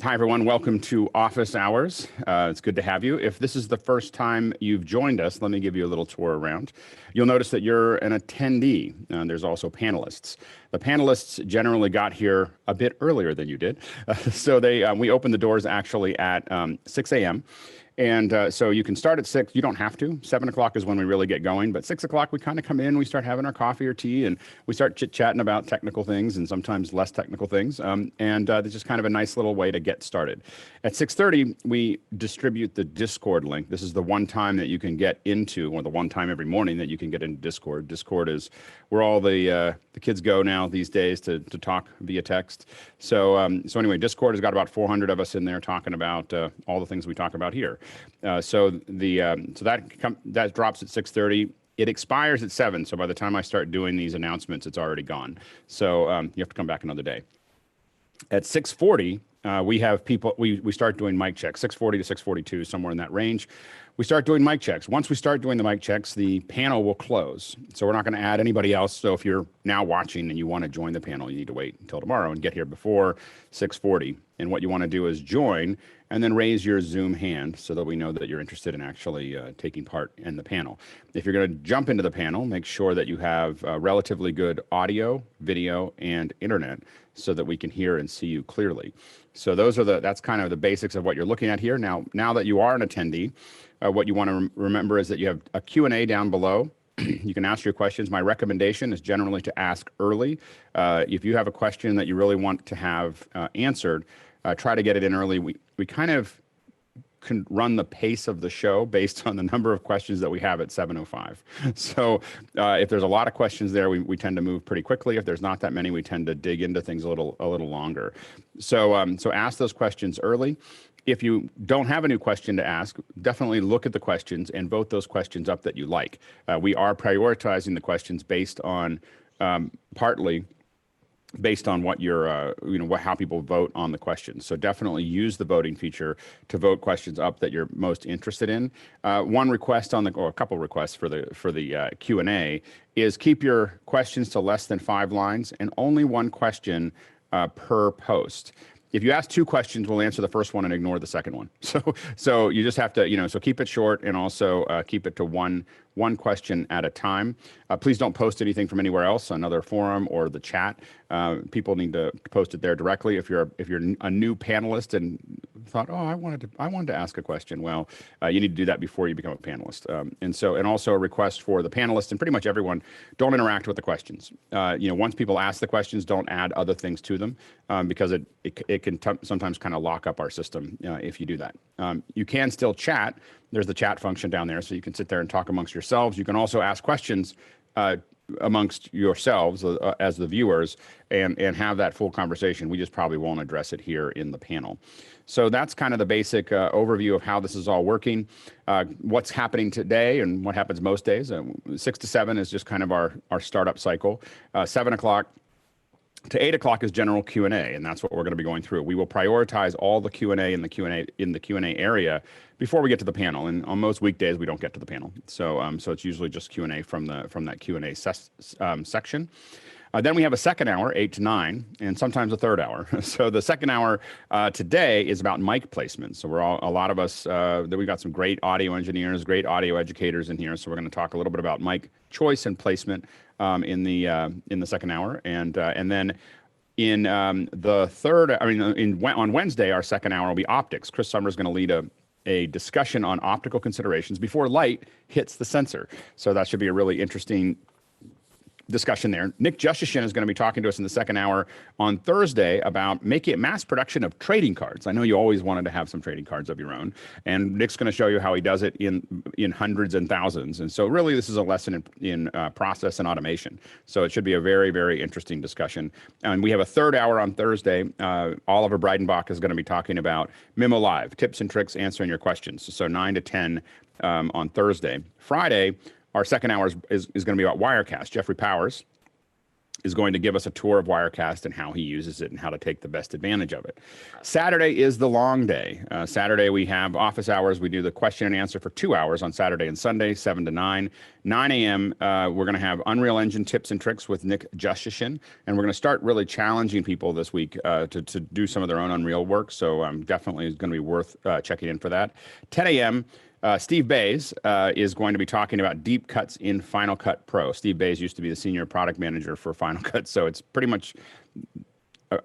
Hi, everyone. Welcome to Office Hours. It's good to have you. If this is the first time you've joined us, let me give you a little tour around. You'll notice that you're an attendee. There's also panelists. The panelists generally got here a bit earlier than you did. So we opened the doors actually at 6 a.m. And so you can start at 6. You don't have to. 7 o'clock is when we really get going. But 6 o'clock, we kind of come in, we start having our coffee or tea, and we start chit-chatting about technical things and sometimes less technical things. It's just kind of a nice little way to get started. At 6:30, we distribute the Discord link. This is the one time that you can get into, or the one time every morning that you can get into Discord. Discord is where all the kids go now these days to talk via text. So anyway, Discord has got about 400 of us in there talking about all the things we talk about here. So that drops at 6:30. It expires at 7. So by the time I start doing these announcements, it's already gone. So you have to come back another day. At 6:40, we have people. We start doing mic checks. 6:40 to 6:42, somewhere in that range. We start doing mic checks. Once we start doing the mic checks, the panel will close. So we're not going to add anybody else. So if you're now watching and you want to join the panel, you need to wait until tomorrow and get here before 6:40. And what you want to do is join and then raise your Zoom hand so that we know that you're interested in actually taking part in the panel. If you're going to jump into the panel, make sure that you have relatively good audio, video, and internet so that we can hear and see you clearly. So that's kind of the basics of what you're looking at here. Now that you are an attendee, what you want to remember is that you have a Q&A down below. You can ask your questions. My recommendation is generally to ask early. If you have a question that you really want to have answered, try to get it in early. We kind of can run the pace of the show based on the number of questions that we have at 7:05. So if there's a lot of questions there, we tend to move pretty quickly. If there's not that many, we tend to dig into things a little longer. So ask those questions early. If you don't have a new question to ask, definitely look at the questions and vote those questions up that you like. We are prioritizing the questions based on partly based on what how people vote on the questions. So definitely use the voting feature to vote questions up that you're most interested in. One request or a couple requests for the Q&A is keep your questions to less than 5 lines and only one question per post. If you ask 2 questions, we'll answer the first one and ignore the second one. So you just have to, so keep it short and also keep it to one question at a time. Please don't post anything from anywhere else, another forum or the chat. People need to post it there directly. If you're a new panelist and thought, oh, I wanted to ask a question, well, you need to do that before you become a panelist. And also a request for the panelists and pretty much everyone, don't interact with the questions. Once people ask the questions, don't add other things to them because it can sometimes kind of lock up our system if you do that. You can still chat. There's the chat function down there, so you can sit there and talk amongst yourselves. You can also ask questions amongst yourselves as the viewers and have that full conversation. We just probably won't address it here in the panel. So that's kind of the basic overview of how this is all working. What's happening today and what happens most days. 6 to 7 is just kind of our startup cycle. 7 o'clock to 8 o'clock is general Q&A, and that's what we're going to be going through. We will prioritize all the Q&A in the Q&A area before we get to the panel. And on most weekdays, we don't get to the panel, so it's usually just Q&A from that Q&A section. Then we have a second hour, 8 to 9, and sometimes a third hour. So the second hour today is about mic placement. So a lot of us, we've got some great audio engineers, great audio educators in here. So we're going to talk a little bit about mic choice and placement in the second hour, and then in the third, on Wednesday, our second hour will be optics. Chris Summer is going to lead a discussion on optical considerations before light hits the sensor. So that should be a really interesting discussion there. Nick Justishin is going to be talking to us in the second hour on Thursday about making mass production of trading cards. I know you always wanted to have some trading cards of your own, and Nick's going to show you how he does it in hundreds and thousands. And so really this is a lesson in process and automation. So it should be a very, very interesting discussion. And we have a third hour on Thursday. Oliver Breidenbach is going to be talking about Mimo Live, tips and tricks answering your questions. So 9 to 10 on Thursday. Friday, our second hour is going to be about Wirecast. Jeffrey Powers is going to give us a tour of Wirecast and how he uses it and how to take the best advantage of it. Saturday is the long day. Saturday, we have office hours. We do the question and answer for 2 hours on Saturday and Sunday, 7 to 9. 9 a.m., we're going to have Unreal Engine tips and tricks with Nick Justishin, and we're going to start really challenging people this week to do some of their own Unreal work, so definitely is going to be worth checking in for that. 10 a.m., Steve Bays is going to be talking about deep cuts in Final Cut Pro. Steve Bays used to be the senior product manager for Final Cut, so it's pretty much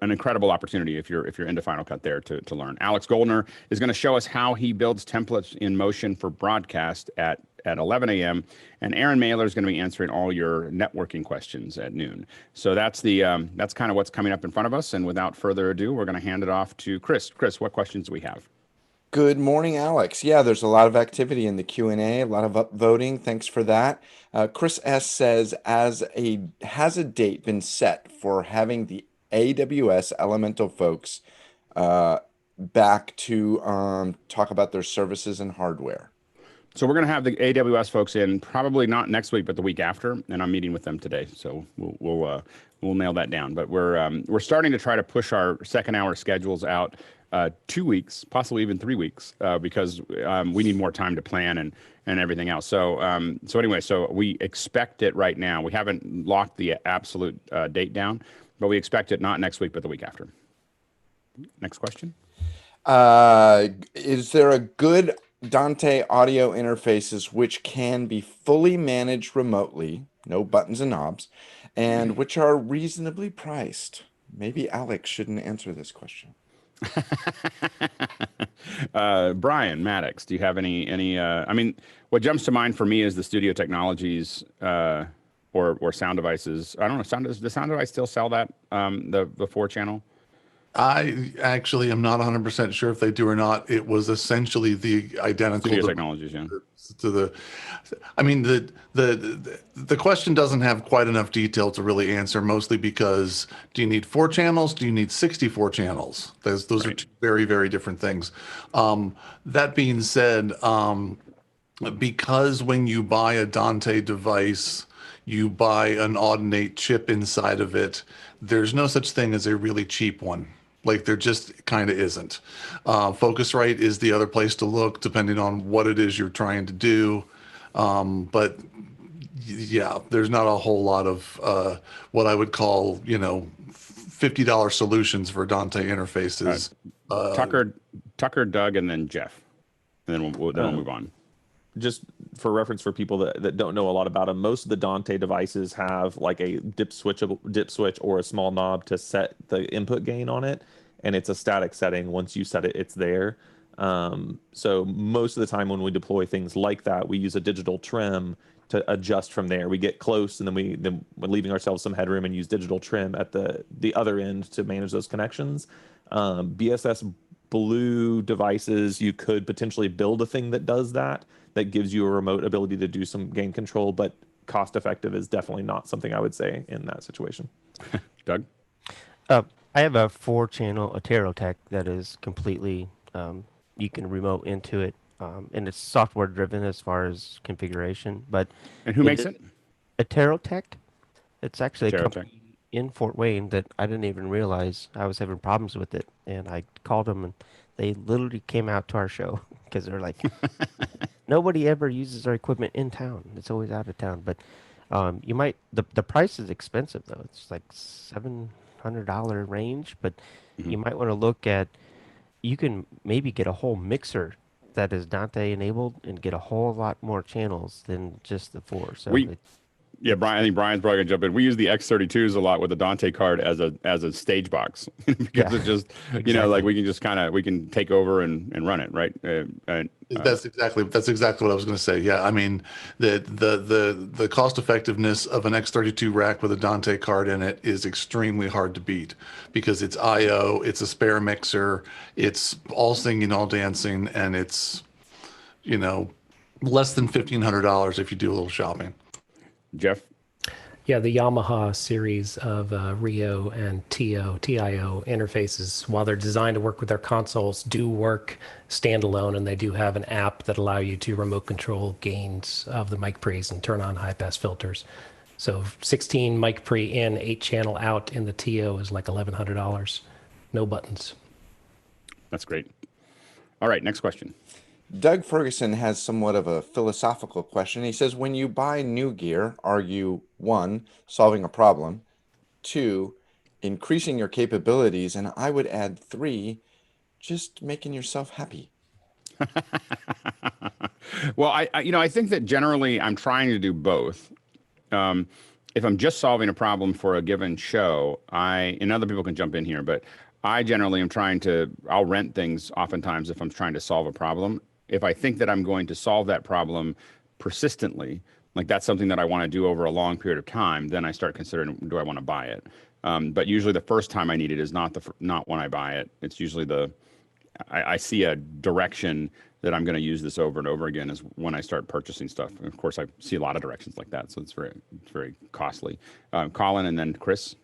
an incredible opportunity if you're into Final Cut there to learn. Alex Goldner is going to show us how he builds templates in Motion for broadcast at 11 a.m. And Aaron Mailer is going to be answering all your networking questions at noon. So that's kind of what's coming up in front of us. And without further ado, we're going to hand it off to Chris. Chris, what questions do we have? Good morning, Alex. Yeah, there's a lot of activity in the Q&A, a lot of upvoting. Thanks for that. Chris S. says, has a date been set for having the AWS Elemental folks back to talk about their services and hardware? So we're going to have the AWS folks in probably not next week, but the week after, and I'm meeting with them today. So we'll nail that down. But we're starting to try to push our second hour schedules out 2 weeks, possibly even 3 weeks, because we need more time to plan and everything else. So anyway, so we expect it right now. We haven't locked the absolute date down, but we expect it not next week, but the week after. Next question. Is there a good Dante audio interfaces which can be fully managed remotely, no buttons and knobs, and which are reasonably priced? Maybe Alex shouldn't answer this question. Brian Maddox, do you have any I mean, what jumps to mind for me is the Studio Technologies or Sound Devices. I don't know, does the Sound Device still sell that, the 4-channel? I actually am not 100% sure if they do or not. It was essentially the identical Studio Technologies, yeah. To the, I mean, the question doesn't have quite enough detail to really answer, mostly because do you need 4 channels? Do you need 64 channels? Those right. Are two very, very different things. That being said, because when you buy a Dante device, you buy an Audinate chip inside of it, there's no such thing as a really cheap one. Like there just kind of isn't. Focusrite is the other place to look, depending on what it is you're trying to do. But yeah, there's not a whole lot of what I would call, $50 solutions for Dante interfaces. Tucker, Doug, and then Jeff, and then we'll move on. Just for reference for people that don't know a lot about them, most of the Dante devices have like a dip switch or a small knob to set the input gain on it, and it's a static setting. Once you set it, it's there. So most of the time when we deploy things like that, we use a digital trim to adjust from there. We get close, and then we're leaving ourselves some headroom and use digital trim at the other end to manage those connections. BSS Blue devices, you could potentially build a thing that does that gives you a remote ability to do some gain control, but cost effective is definitely not something I would say in that situation. Doug? I have a 4-channel Aterotech that is completely, you can remote into it, and it's software driven as far as configuration. And who makes it? Aterotech. It's actually a Aterotech. company in Fort Wayne that I didn't even realize I was having problems with it, and I called them, and they literally came out to our show because they're like, nobody ever uses our equipment in town. It's always out of town. But you might, the price is expensive though. It's like $700 range, but you might want to look at, you can maybe get a whole mixer that is Dante enabled and get a whole lot more channels than just the 4. So yeah, Brian. I think Brian's probably gonna jump in. We use the X32s a lot with the Dante card as a stage box because it's just like we can take over and run it, right? That's exactly what I was going to say. Yeah, I mean the cost effectiveness of an X32 rack with a Dante card in it is extremely hard to beat because it's I/O, it's a spare mixer, it's all singing, all dancing, and it's less than $1,500 if you do a little shopping. Jeff? Yeah, the Yamaha series of Rio and TIO interfaces, while they're designed to work with their consoles, do work standalone, and they do have an app that allow you to remote control gains of the mic pre's and turn on high-pass filters. So 16 mic pre in, 8 channel out in the TO is like $1,100. No buttons. That's great. All right, next question. Doug Ferguson has somewhat of a philosophical question. He says, when you buy new gear, are you, one, solving a problem, two, increasing your capabilities, and I would add three, just making yourself happy? Well, I think that generally I'm trying to do both. If I'm just solving a problem for a given show, and other people can jump in here, but I generally am I'll rent things oftentimes if I'm trying to solve a problem. If I think that I'm going to solve that problem persistently, like that's something that I want to do over a long period of time, then I start considering, do I want to buy it? But usually the first time I need it is not when I buy it. It's usually I see a direction that I'm going to use this over and over again is when I start purchasing stuff. And of course, I see a lot of directions like that, so it's very costly. Colin and then Chris.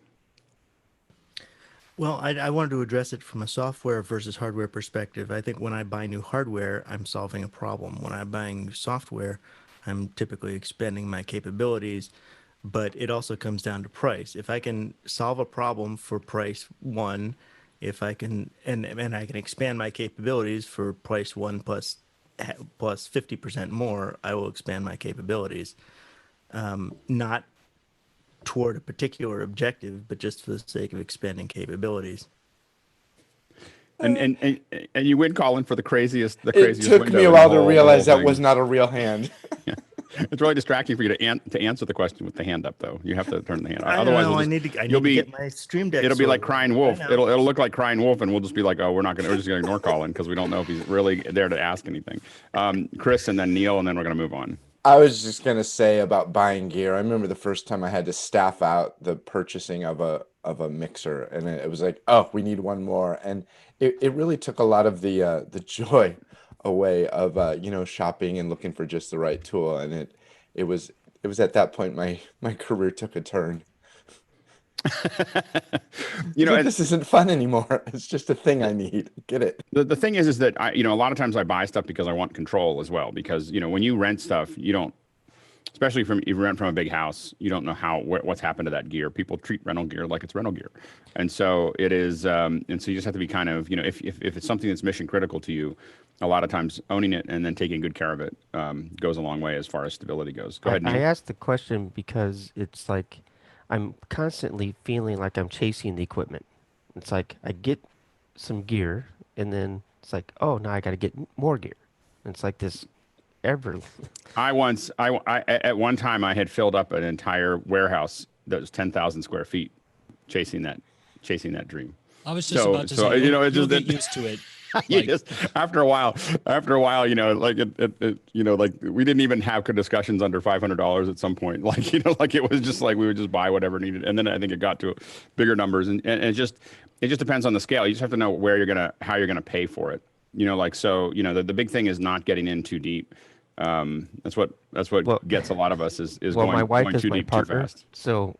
Well, I wanted to address it from a software versus hardware perspective. I think when I buy new hardware, I'm solving a problem. When I'm buying software, I'm typically expanding my capabilities, but it also comes down to price. If I can solve a problem for price one, if I can, and I can expand my capabilities for price one plus 50% more, I will expand my capabilities. Not toward a particular objective, but just for the sake of expanding capabilities. And you win, Colin, for the craziest. It took window me a in while the to whole realize that thing. was not a real hand. It's really distracting for you to answer the question with the hand up, though. You have to turn the hand. I Otherwise, know, we'll I just, need to you'll be. get my Stream Deck. It'll be like sorted. crying wolf. I know. It'll look like crying wolf, and we'll just be like, oh, we're just going to ignore Colin because we don't know if he's really there to ask anything. Chris and then Neil, and then we're going to move on. I was just going to say about buying gear. I remember the first time I had to staff out the purchasing of a mixer, and it was like, oh, we need one more. And it really took a lot of the joy away of shopping and looking for just the right tool. And it was at that point my career took a turn. This isn't fun anymore. It's just a thing I need. Get it? The thing is that a lot of times I buy stuff because I want control as well. Because when you rent stuff, you don't, especially if you rent from a big house, you don't know what's happened to that gear. People treat rental gear like it's rental gear, and so it is. And so you just have to be kind of if it's something that's mission critical to you, a lot of times owning it and then taking good care of it goes a long way as far as stability goes. Go ahead, Neil. I asked the question because it's like I'm constantly feeling like I'm chasing the equipment. It's like I get some gear and then it's like, oh, now I got to get more gear. And it's like this ever. I at one time I had filled up an entire warehouse that was 10,000 square feet chasing that dream. I was just about to say, you'll get used to it. After a while, like like we didn't even have good discussions under $500 at some point. Like, like it was just like we would just buy whatever needed. And then I think it got to bigger numbers, and it just depends on the scale. You just have to know how you're gonna pay for it. The big thing is not getting in too deep. That's what gets a lot of us is my wife going is too my deep partner, too fast. so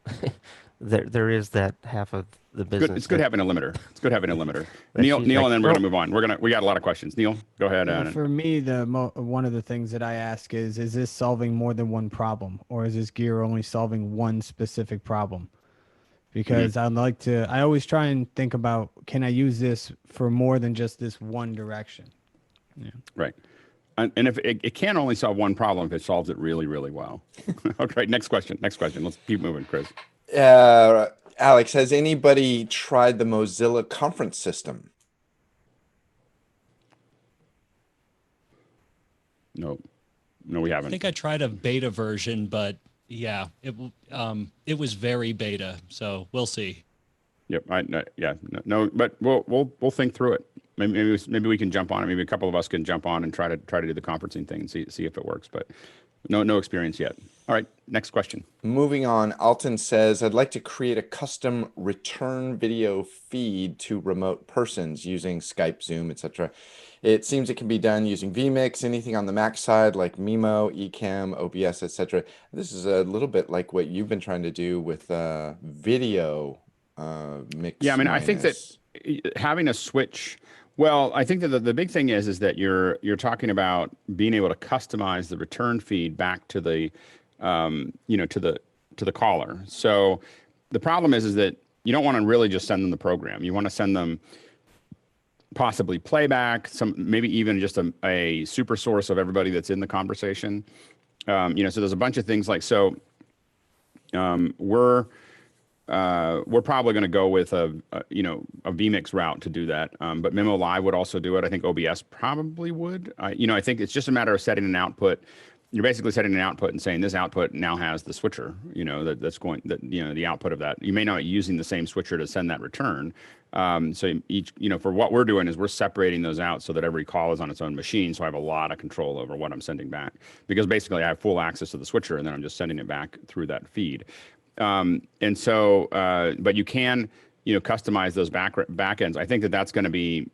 there is that half of the business. It's good having a limiter. Neil, and then we're gonna move on. We got a lot of questions. Neil, go ahead. For me, one of the things that I ask is this solving more than one problem, or is this gear only solving one specific problem? Because I always try and think about, can I use this for more than just this one direction? Yeah. Right. And if it can only solve one problem if it solves it really, really well. Okay, next question. Let's keep moving, Chris. Alex, has anybody tried the Mozilla conference system? No, we haven't. I think I tried a beta version, but yeah, it was very beta, so we'll see. Yep. But we'll think through it. Maybe we can jump on it. Maybe a couple of us can jump on and try to do the conferencing thing and see if it works. But no experience yet. All right, next question. Moving on, Alton says, I'd like to create a custom return video feed to remote persons using Skype, Zoom, etc. It seems it can be done using vMix, anything on the Mac side like Mimo, Ecamm, OBS, etc. This is a little bit like what you've been trying to do with video mix. Yeah, I think that having a switch. Well, I think that the big thing is that you're talking about being able to customize the return feed back to the to the caller. So the problem is that you don't want to really just send them the program. You want to send them possibly playback, maybe even just a super source of everybody that's in the conversation. So there's a bunch of things like, so we're probably going to go with a vMix route to do that. But Memo Live would also do it. I think OBS probably would. I think it's just a matter of setting an output. You're basically setting an output and saying this output now has the switcher, the output of that. You may not be using the same switcher to send that return. So each, for what we're doing is we're separating those out so that every call is on its own machine. So I have a lot of control over what I'm sending back, because basically I have full access to the switcher and then I'm just sending it back through that feed. But you can, customize those backends. I think that's going to be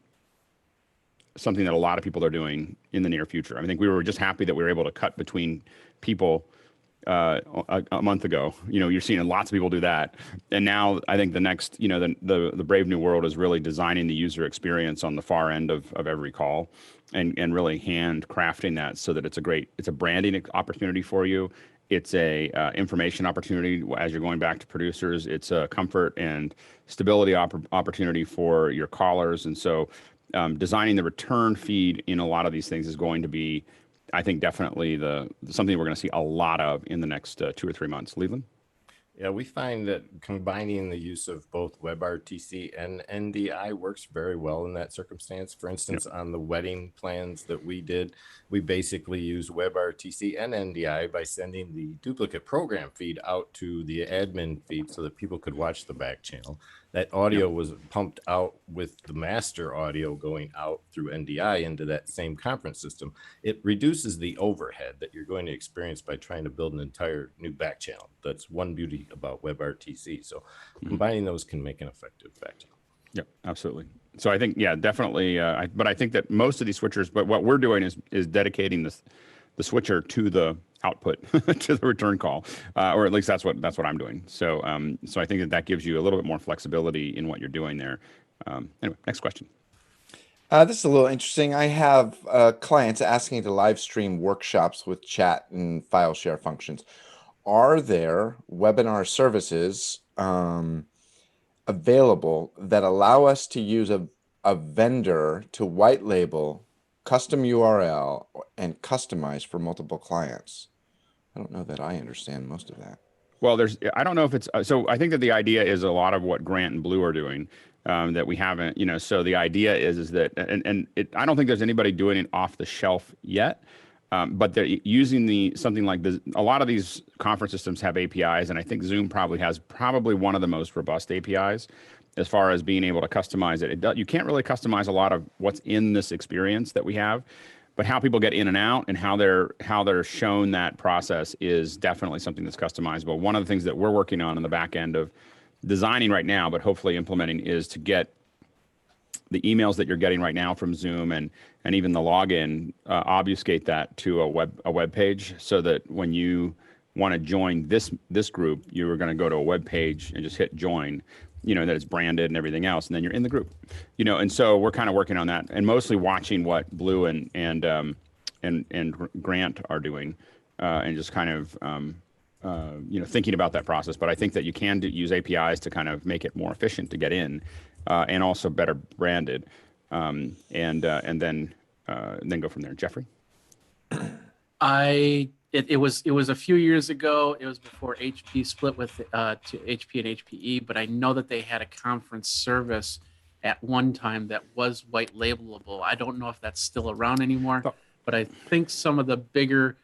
something that a lot of people are doing in the near future. I think we were just happy that we were able to cut between people a month ago. You're seeing lots of people do that. And now I think the next, the brave new world is really designing the user experience on the far end of every call and really handcrafting that so that it's a branding opportunity for you. It's a information opportunity as you're going back to producers. It's a comfort and stability opportunity for your callers. And so designing the return feed in a lot of these things is going to be, I think, definitely something we're going to see a lot of in the next 2 or 3 months. Leland? Yeah, we find that combining the use of both WebRTC and NDI works very well in that circumstance. For instance, on the wedding plans that we did, we basically used WebRTC and NDI by sending the duplicate program feed out to the admin feed so that people could watch the back channel. That audio was pumped out with the master audio going out through NDI into that same conference system. It reduces the overhead that you're going to experience by trying to build an entire new back channel. That's one beauty about WebRTC. So combining those can make an effective back channel. Yep, absolutely. So I think, definitely. But I think that most of these switchers, but what we're doing is dedicating the switcher to the output to the return call, or at least that's what I'm doing. So I think that gives you a little bit more flexibility in what you're doing there. Anyway, next question. This is a little interesting. I have clients asking to live stream workshops with chat and file share functions. Are there webinar services available that allow us to use a vendor to white label custom URL and customize for multiple clients? I don't know that I understand most of that. Well, I don't know if it's, so I think that the idea is a lot of what Grant and Blue are doing that we haven't, so the idea is that, I don't think there's anybody doing it off the shelf yet, but they're using something like this. A lot of these conference systems have APIs, and I think Zoom probably has one of the most robust APIs as far as being able to customize it. You can't really customize a lot of what's in this experience that we have, but how people get in and out and how they're shown that process is definitely something that's customizable. One of the things that we're working on in the back end of designing right now, but hopefully implementing, is to get the emails that you're getting right now from Zoom and even the login, obfuscate that to a web page, so that when you want to join this group, you are going to go to a web page and just hit join, that it's branded and everything else, and then you're in the group, and so we're kind of working on that and mostly watching what Blue and Grant are doing, and just kind of thinking about that process. But I think that you can use APIs to kind of make it more efficient to get in, and also better branded, and then go from there. Jeffrey? It was a few years ago. It was before HP split with to HP and HPE, but I know that they had a conference service at one time that was white labelable. I don't know if that's still around anymore, but I think some of the bigger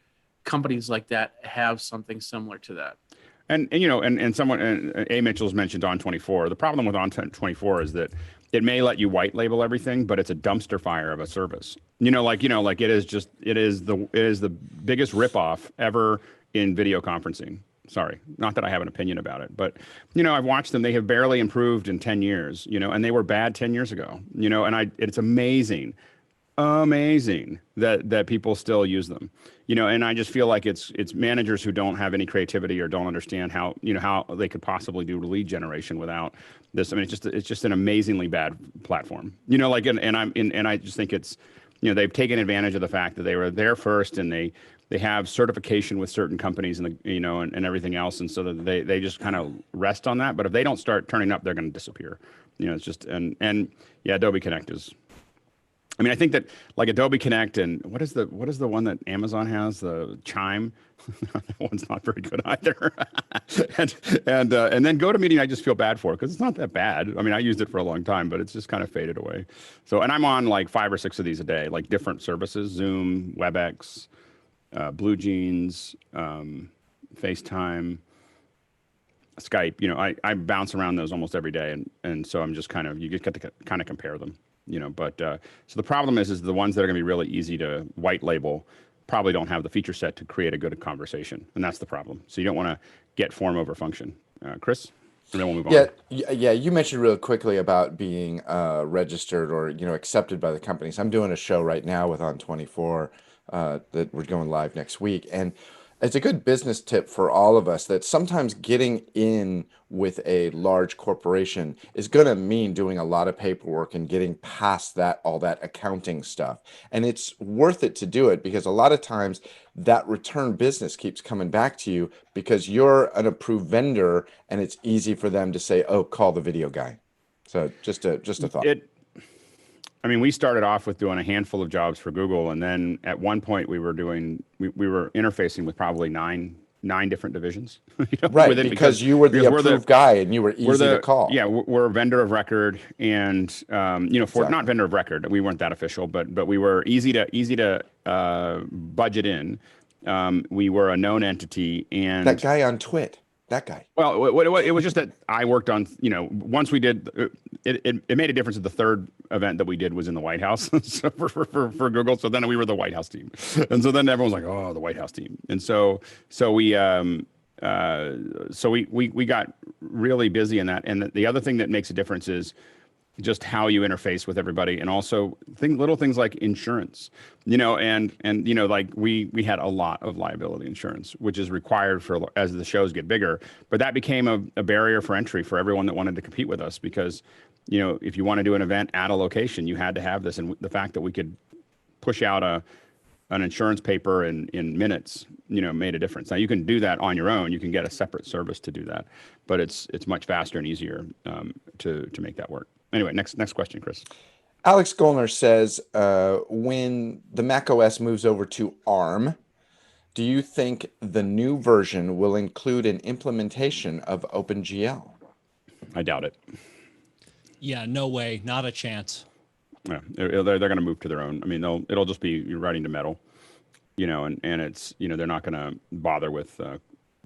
companies like that have something similar to that. And someone, A. Mitchell's mentioned On24. The problem with On24 is that it may let you white label everything, but it's a dumpster fire of a service. It is the biggest ripoff ever in video conferencing. Sorry, not that I have an opinion about it, but I've watched them. They have barely improved in 10 years, and they were bad 10 years ago, and it's amazing that people still use them, and I just feel like it's managers who don't have any creativity or don't understand how they could possibly do lead generation without this. I mean, it's just an amazingly bad platform, and I just think they've taken advantage of the fact that they were there first, and they have certification with certain companies and and everything else, and so that they just kind of rest on that. But if they don't start turning up, they're going to disappear. It's just and yeah, Adobe Connect is. I mean, I think that like Adobe Connect and what is the one that Amazon has, the Chime? That one's not very good either. and then GoToMeeting, I just feel bad for because it's not that bad. I mean, I used it for a long time, but it's just kind of faded away. So, and I'm on like 5 or 6 of these a day, like different services: Zoom, WebEx, Blue Jeans, FaceTime, Skype. I bounce around those almost every day, and so I'm just you just get to kind of compare them. But so the problem is the ones that are going to be really easy to white label probably don't have the feature set to create a good conversation, and that's the problem. So you don't want to get form over function. Chris, and then we'll move on. Yeah. You mentioned really quickly about being registered or accepted by the companies. I'm doing a show right now with On24 that we're going live next week, and it's a good business tip for all of us that sometimes getting in with a large corporation is going to mean doing a lot of paperwork and getting past all that accounting stuff. And it's worth it to do it because a lot of times that return business keeps coming back to you because you're an approved vendor and it's easy for them to say, oh, call the video guy. So just a thought. I mean, we started off with doing a handful of jobs for Google, and then at one point we were interfacing with probably nine different divisions. Right, because you were the approved guy and you were easy to call. Yeah, we're a vendor of record, and not vendor of record. We weren't that official, but we were easy to budget in. We were a known entity, and that guy on Twit. That guy. Well, it was just that I worked on, once we did, it made a difference that the third event that we did was in the White House so for Google. So then we were the White House team. And so then everyone was like, oh, the White House team. And so we got really busy in that. And the other thing that makes a difference is just how you interface with everybody, and also little things like insurance, like we had a lot of liability insurance, which is required as the shows get bigger. But that became a barrier for entry for everyone that wanted to compete with us because, if you want to do an event at a location, you had to have this. And the fact that we could push out an insurance paper in minutes, made a difference. Now you can do that on your own. You can get a separate service to do that, but it's much faster and easier to make that work. Anyway, next question, Chris. Alex Golner says, when the macOS moves over to ARM, do you think the new version will include an implementation of OpenGL? I doubt it. Yeah, no way. Not a chance. Yeah, they're going to move to their own. I mean, it'll just be you're writing to metal, and it's, they're not going to bother with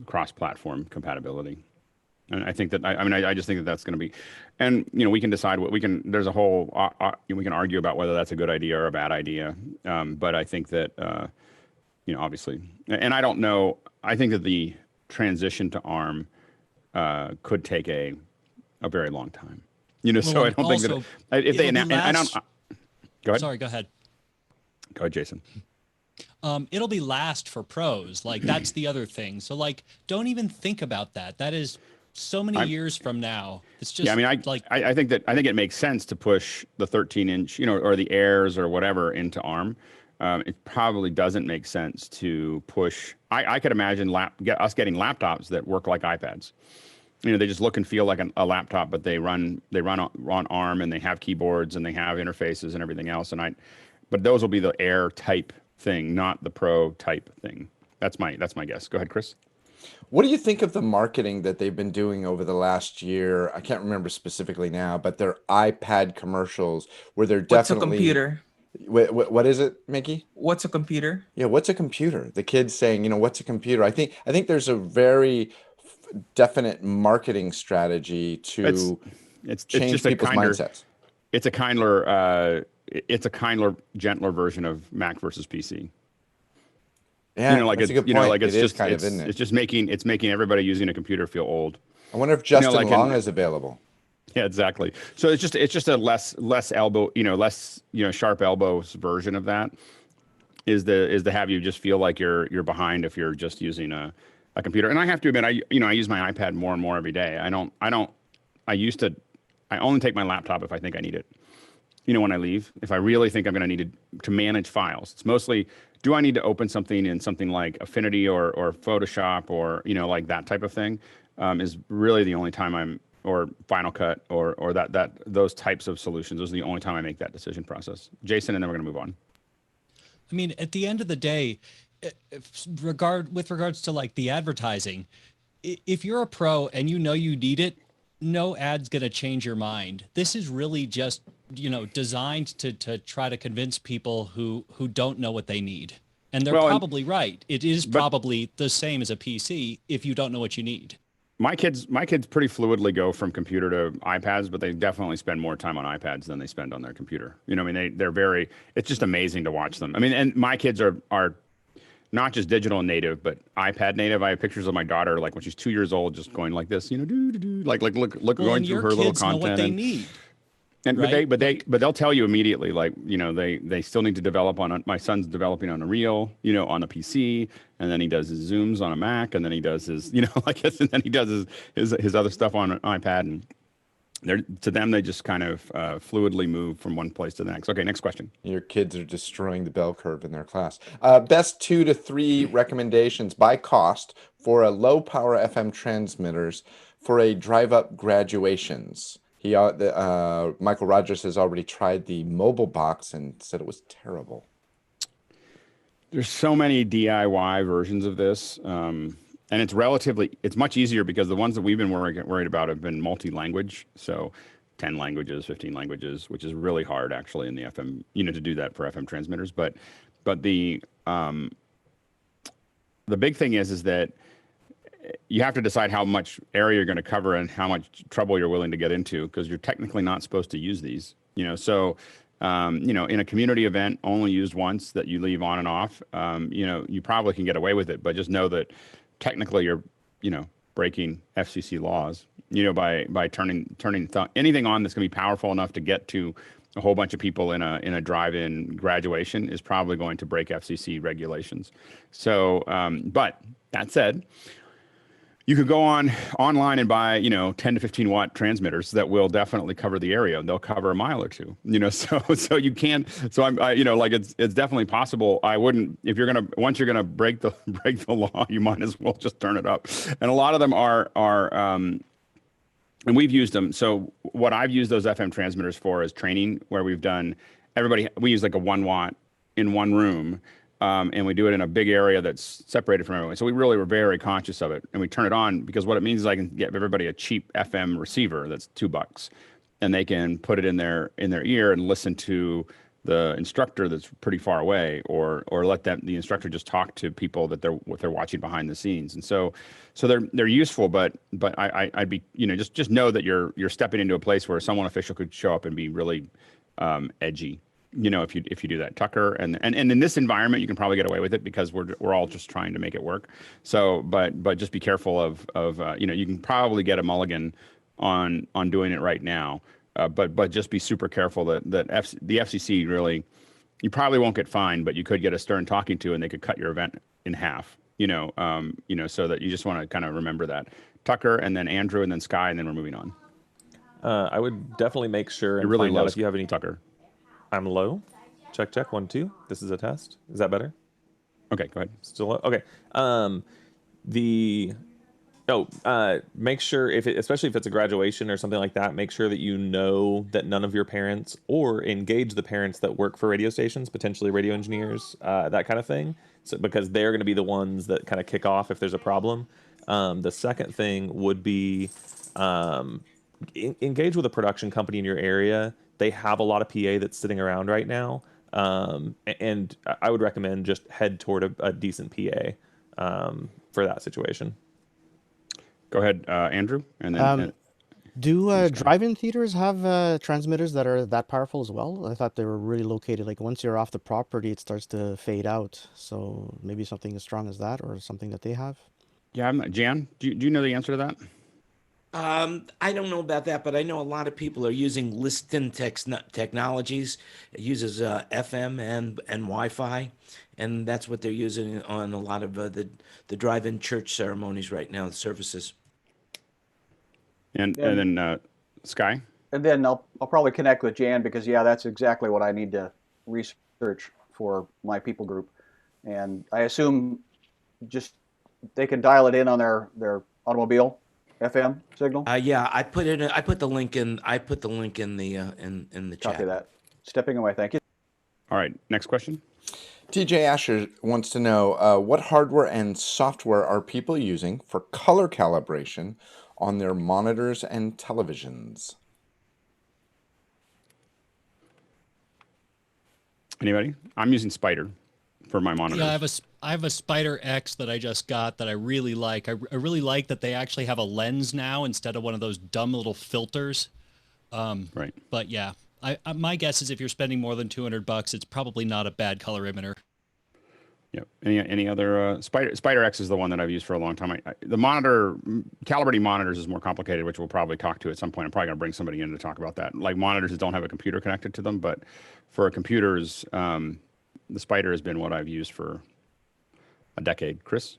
cross-platform compatibility. And I think that, I just think that that's going to be, and, we can decide there's a whole, we can argue about whether that's a good idea or a bad idea. But I think that, obviously, and I don't know, I think that the transition to ARM could take a very long time. So I don't think that if they announce, go ahead. Sorry, go ahead. Go ahead, Jason. It'll be last for pros. Like, that's the other thing. So, like, don't even think about that. That is so many years from now. It's just, yeah, I think it makes sense to push the 13-inch, or the Airs or whatever into ARM. It probably doesn't make sense to push. I could imagine us getting laptops that work like iPads. They just look and feel like a laptop, but they run on ARM, and they have keyboards and they have interfaces and everything else. But those will be the Air type thing, not the Pro type thing. That's my guess. Go ahead, Chris. What do you think of the marketing that they've been doing over the last year? I can't remember specifically now, but they're iPad commercials where they're definitely. What's a computer? What is it, Mickey? What's a computer? Yeah, what's a computer? The kids saying, what's a computer? I think there's a very definite marketing strategy to change people's mindsets. It's a kindler, gentler version of Mac versus PC. Yeah, that's a good point. It's just making everybody using a computer feel old. I wonder if Justin Long is available. Yeah, exactly. So it's just a less elbow, less sharp elbows version of that. Is to have you just feel like you're behind if you're just using a computer. And I have to admit, I use my iPad more and more every day. I only take my laptop if I think I need it. when I leave, if I really think I'm going to need to manage files. It's mostly, do I need to open something in something like Affinity or Photoshop or, like that type of thing, is really the only time or Final Cut or those types of solutions. Those are the only time I make that decision process. Jason, and then we're going to move on. I mean, at the end of the day, with regards to like the advertising, if you're a pro and you know you need it, no ad's going to change your mind. This is really just, designed to try to convince people who don't know what they need. And they're probably right. It is probably the same as a PC if you don't know what you need. My kids pretty fluidly go from computer to iPads, but they definitely spend more time on iPads than they spend on their computer. It's just amazing to watch them. I mean, and my kids are not just digital native, but iPad native. I have pictures of my daughter, like when she's 2 years old, just going like this, look, going through her little content. Know what they need. And right? but they'll tell you immediately, like, they still need to develop my son's developing on a reel, on a PC, and then he does his Zooms on a Mac, and then he does his, and then he does his other stuff on an iPad, and to them they just kind of fluidly move from one place to the next. Okay, next question. Your kids are destroying the bell curve in their class. Best 2 to 3 recommendations by cost for a low power FM transmitters for a drive up graduations. Michael Rogers has already tried the mobile box and said it was terrible. There's so many DIY versions of this, and it's much easier because the ones that we've been worried about have been multi-language, so 10 languages, 15 languages, which is really hard actually in the FM, to do that for FM transmitters. But the big thing is that you have to decide how much area you're going to cover and how much trouble you're willing to get into, because you're technically not supposed to use these, so, in a community event only used once that you leave on and off, you probably can get away with it, but just know that technically you're, breaking FCC laws, by turning anything on that's going to be powerful enough to get to a whole bunch of people in a drive-in graduation is probably going to break FCC regulations. So, but that said, you could go online and buy, 10 to 15 watt transmitters that will definitely cover the area. They'll cover a mile or two, so you can, so it's definitely possible. I wouldn't, once you're going to break the law, you might as well just turn it up. And a lot of them are, and we've used them. So what I've used those FM transmitters for is training, where we use like a 1 watt in one room. And we do it in a big area that's separated from everyone. So we really were very conscious of it. And we turn it on because what it means is I can get everybody a cheap FM receiver that's $2, and they can put it in their ear and listen to the instructor that's pretty far away, or let the instructor just talk to people that they're watching behind the scenes. And so they're useful, but I'd be, just know that you're stepping into a place where someone official could show up and be really edgy. If you do that, Tucker, and in this environment, you can probably get away with it because we're all just trying to make it work. So, but just be careful of you can probably get a mulligan on doing it right now, but just be super careful that the FCC really, you probably won't get fined, but you could get a stern talking to, and they could cut your event in half. So that you just want to kind of remember that. Tucker, and then Andrew, and then Sky, and then we're moving on. I would definitely make sure and really find out if you have any. Tucker. I'm low. Check. 1, 2. This is a test. Is that better? Okay, go ahead. Still low? Okay. Make sure especially if it's a graduation or something like that, make sure that you know that none of your parents, or engage the parents that work for radio stations, potentially radio engineers, that kind of thing. So because they're going to be the ones that kind of kick off if there's a problem. The second thing would be engage with a production company in your area. They have a lot of PA that's sitting around right now. And I would recommend just head toward a decent PA for that situation. Go ahead, Andrew. And then do drive-in theaters have transmitters that are that powerful as well? I thought they were really located. Like once you're off the property, it starts to fade out. So maybe something as strong as that, or something that they have. Yeah, Jan, do you know the answer to that? I don't know about that, but I know a lot of people are using Liston technologies. It uses FM and Wi-Fi, and that's what they're using on a lot of the drive-in church ceremonies right now, the services. And then Sky? and then I'll probably connect with Jan because that's exactly what I need to research for my people group, and I assume just they can dial it in on their automobile FM signal. Yeah, I put it. I put the link in. I put the link in the chat. Copy that. Stepping away. Thank you. All right, next question. TJ Asher wants to know what hardware and software are people using for color calibration on their monitors and televisions? Anybody? I'm using Spider for my monitors. Yeah, I have a Spider X that I just got that I really like. I really like that they actually have a lens now instead of one of those dumb little filters. Right. But yeah, my guess is if you're spending more than $200, it's probably not a bad colorimeter. Yep. Any other Spider X is the one that I've used for a long time. The monitor calibrating monitors is more complicated, which we'll probably talk to at some point. I'm probably going to bring somebody in to talk about that. Like monitors that don't have a computer connected to them, but for computers, the Spider has been what I've used for a decade. Chris?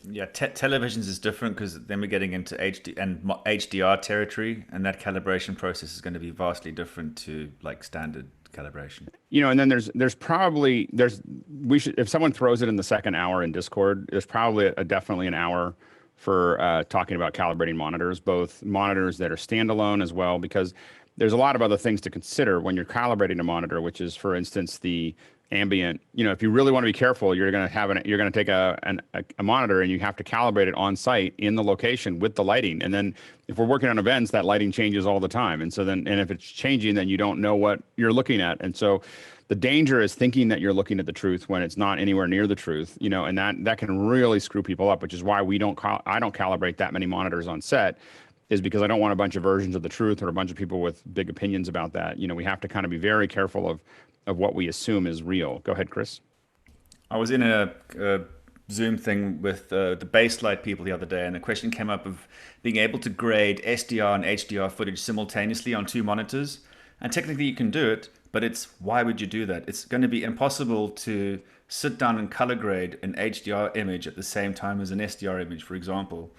Yeah, televisions is different because then we're getting into HD and HDR territory, and that calibration process is going to be vastly different to like standard calibration. And then there's probably if someone throws it in the second hour in Discord, there's probably definitely an hour for talking about calibrating monitors, both monitors that are standalone as well, because there's a lot of other things to consider when you're calibrating a monitor, which is, for instance, the ambient. If you really want to be careful, you're going to take a monitor and you have to calibrate it on site in the location with the lighting. And then if we're working on events, that lighting changes all the time. And so and if it's changing, then you don't know what you're looking at. And so the danger is thinking that you're looking at the truth when it's not anywhere near the truth, and that can really screw people up, which is why I don't calibrate that many monitors on set, is because I don't want a bunch of versions of the truth or a bunch of people with big opinions about that. We have to kind of be very careful of what we assume is real. Go ahead, Chris. I was in a Zoom thing with the Baselight people the other day, and a question came up of being able to grade SDR and HDR footage simultaneously on two monitors. And technically you can do it, but why would you do that? It's going to be impossible to sit down and color grade an HDR image at the same time as an SDR image, for example.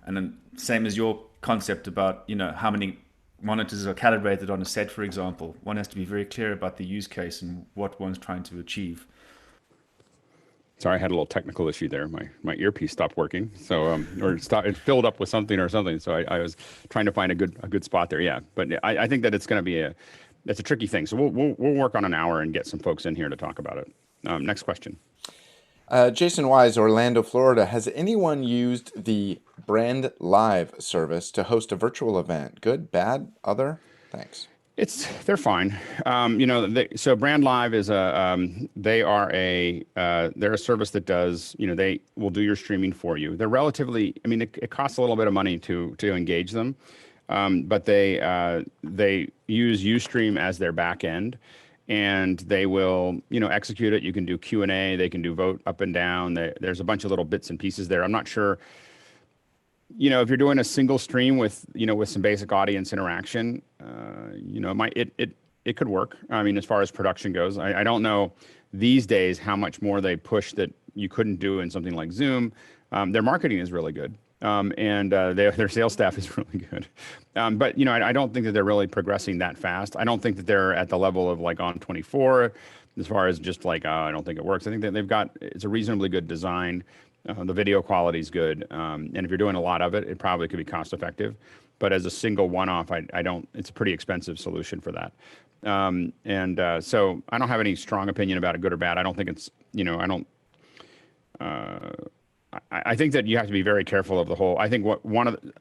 And then same as your concept about, how many monitors are calibrated on a set, for example. One has to be very clear about the use case and what one's trying to achieve. Sorry, I had a little technical issue there. My earpiece stopped working, so it filled up with something. So I was trying to find a good spot there. Yeah, but I think that it's going to be it's a tricky thing. So we'll work on an hour and get some folks in here to talk about it. Next question. Jason Wise, Orlando, Florida. Has anyone used the Brand Live service to host a virtual event? Good, bad, other? Thanks. They're fine. So Brand Live is they're a service that does, they will do your streaming for you. They're relatively, it costs a little bit of money to engage them, but they use Ustream as their back end. And they will, execute it. You can do Q&A. They can do vote up and down. There's a bunch of little bits and pieces there. I'm not sure, if you're doing a single stream with some basic audience interaction, it could work. As far as production goes, I don't know these days how much more they push that you couldn't do in something like Zoom. Their marketing is really good. And their sales staff is really good. But, I don't think that they're really progressing that fast. I don't think that they're at the level of like On24 as far as just like, I don't think it works. I think that it's a reasonably good design. The video quality is good. And if you're doing a lot of it, it probably could be cost effective. But as a single one-off, it's a pretty expensive solution for that. So I don't have any strong opinion about it, good or bad. I don't think it's, I think that you have to be very careful of the whole. I think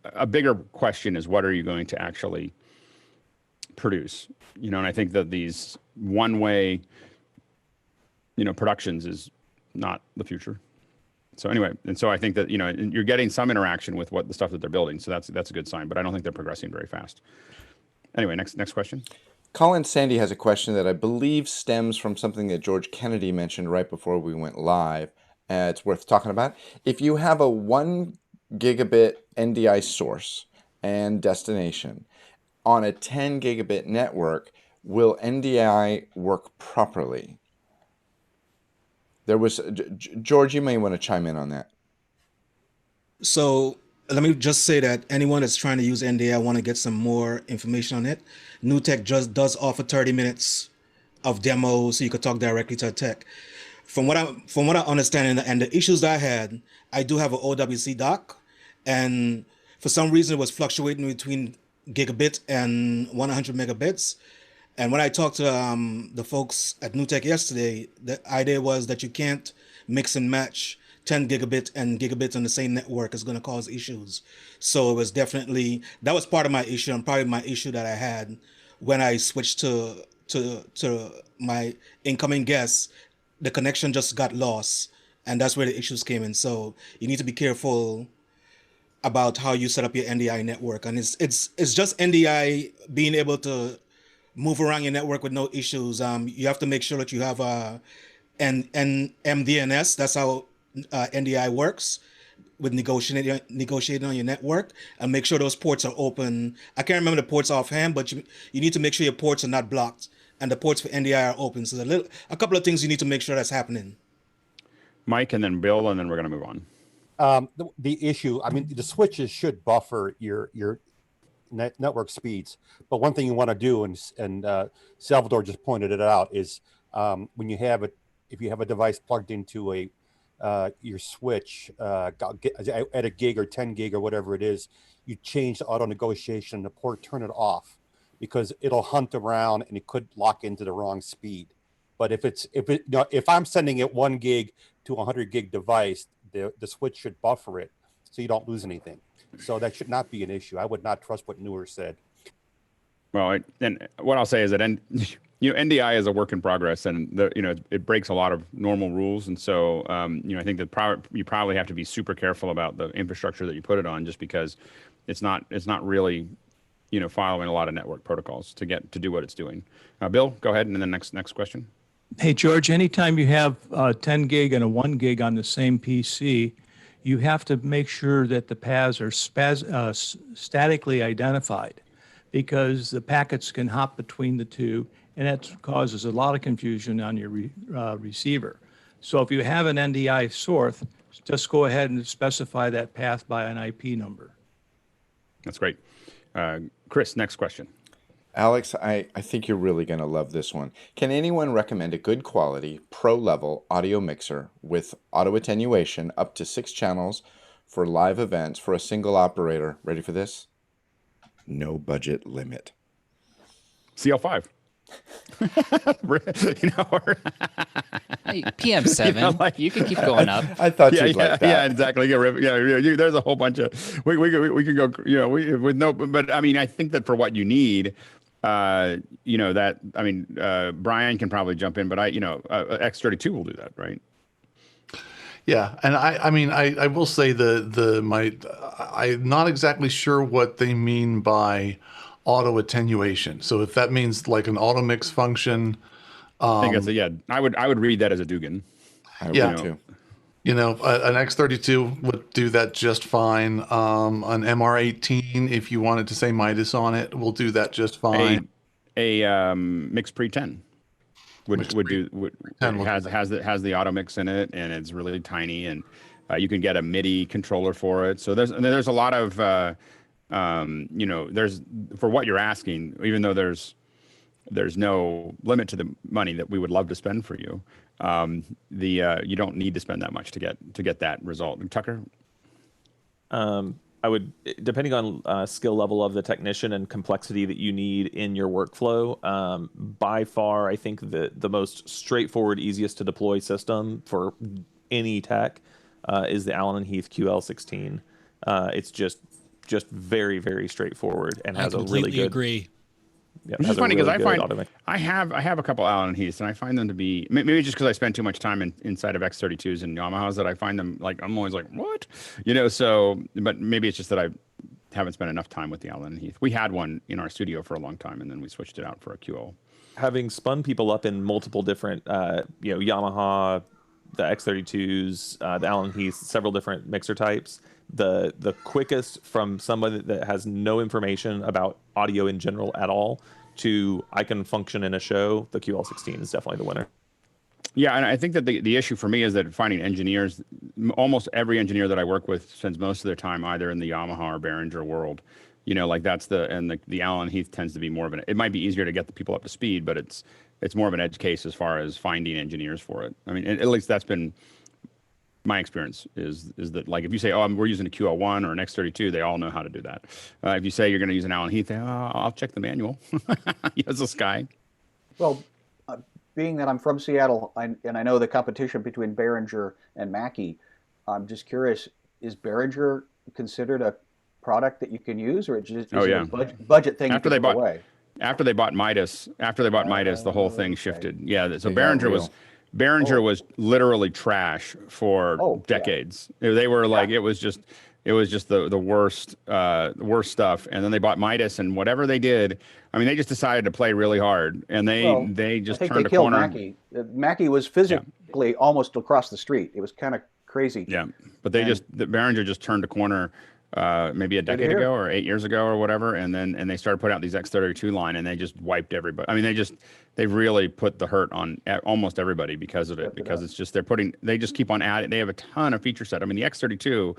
a bigger question is, what are you going to actually produce? And I think that these one-way, productions is not the future. So anyway, and so I think that, you're getting some interaction with the stuff that they're building. So that's a good sign, but I don't think they're progressing very fast. Anyway, next question. Colin Sandy has a question that I believe stems from something that George Kennedy mentioned right before we went live. It's worth talking about. If you have a 1 gigabit NDI source and destination on a 10 gigabit network, will NDI work properly? There was George, you may want to chime in on that. So let me just say that anyone that's trying to use NDI want to get some more information on it. NewTek just does offer 30 minutes of demo, so you could talk directly to a tech. From what I understand, and the issues that I had, I do have an OWC dock, and for some reason it was fluctuating between gigabit and 100 megabits. And when I talked to the folks at NewTek yesterday, the idea was that you can't mix and match 10 gigabit and gigabits on the same network. Is going to cause issues. So it was definitely, that was part of my issue, and probably my issue that I had when I switched to my incoming guests. The connection just got lost, and that's where the issues came in. So you need to be careful about how you set up your NDI network, and it's just NDI being able to move around your network with no issues. You have to make sure that you have an MDNS. That's how NDI works with negotiating on your network, and make sure those ports are open. I can't remember the ports offhand, but you need to make sure your ports are not blocked and the ports for NDI are open. So there's a couple of things you need to make sure that's happening. Mike, and then Bill, and then we're going to move on. The issue, I mean, the switches should buffer your network speeds, but one thing you want to do, and Salvador just pointed it out, is when you have it, if you have a device plugged into a your switch at a gig or 10 gig or whatever it is, you change the auto negotiation, the port, turn it off, because it'll hunt around and it could lock into the wrong speed. But if I'm sending it 1 gig to a 100 gig device, the switch should buffer it so you don't lose anything. So that should not be an issue. I would not trust what Newer said. Well, and what I'll say is that NDI is a work in progress, and it breaks a lot of normal rules, and so I think that you probably have to be super careful about the infrastructure that you put it on, just because it's not really following a lot of network protocols to do what it's doing. Bill, go ahead, and then next question. Hey, George, anytime you have 10 gig and a 1 gig on the same PC, you have to make sure that the paths are statically identified, because the packets can hop between the two, and that causes a lot of confusion on your receiver. So if you have an NDI source, just go ahead and specify that path by an IP number. That's great. Chris, next question. Alex, I think you're really going to love this one. Can anyone recommend a good quality, pro-level audio mixer with auto attenuation up to 6 channels for live events for a single operator? Ready for this? No budget limit. CL5. Hey, PM7, you can keep going up. I thought you'd like that. Yeah, exactly. There's a whole bunch of we can go. With no. But I mean, I think that for what you need, Brian can probably jump in, but X32 will do that, right? Yeah, and I will say I'm not exactly sure what they mean by auto attenuation. So if that means like an auto mix function, I think I would read that as a Dugan. I would too. An X32 would do that just fine. An MR18, if you wanted to say Midas on it, will do that just fine. A mix pre 10 has the auto mix in it, and it's really tiny, and you can get a MIDI controller for it. So there's a lot of there's, for what you're asking, even though there's no limit to the money that we would love to spend for you. You don't need to spend that much to get that result. Tucker? I would, depending on skill level of the technician and complexity that you need in your workflow, by far, I think the most straightforward, easiest to deploy system for any tech is the Allen & Heath QL16. It's just very, very straightforward and has a really good. Agree. Yeah, Which is funny because I find I have a couple Allen & Heaths, and I find them to be, maybe just because I spend too much time inside of X32s and Yamahas, that I find them I'm always like, what? So, but maybe it's just that I haven't spent enough time with the Allen & Heath. We had one in our studio for a long time, and then we switched it out for a QL. Having spun people up in multiple different, Yamaha, the X32s, the Allen Heath, several different mixer types, the quickest from somebody that has no information about audio in general at all to I can function in a show, the QL16 is definitely the winner. Yeah, and I think that the issue for me is that finding engineers, almost every engineer that I work with spends most of their time either in the Yamaha or Behringer world. Like that's the Allen Heath tends to be more of it might be easier to get the people up to speed, but it's more of an edge case as far as finding engineers for it. I mean, at least that's been my experience is that, like, if you say, we're using a QL1 or an X32, they all know how to do that. If you say you're going to use an Allen Heath, I'll check the manual. Yes, this guy. Well, being that I'm from Seattle, and I know the competition between Behringer and Mackie, I'm just curious, is Behringer considered a product that you can use, or is it a budget thing After they bought Midas, the whole thing shifted. Yeah, so Behringer was literally trash for decades. They were like, it was just the worst stuff. And then they bought Midas, and whatever they did, I mean, they just decided to play really hard, and they just turned a corner. Mackie. Mackie was physically almost across the street. It was kind of crazy. Yeah, but Behringer just turned a corner. Maybe a decade ago or 8 years ago or whatever, and they started putting out these X32 line, and they just wiped everybody. I mean, they really put the hurt on almost everybody because of it, because it's just they just keep on adding. They have a ton of feature set. I mean, the X32,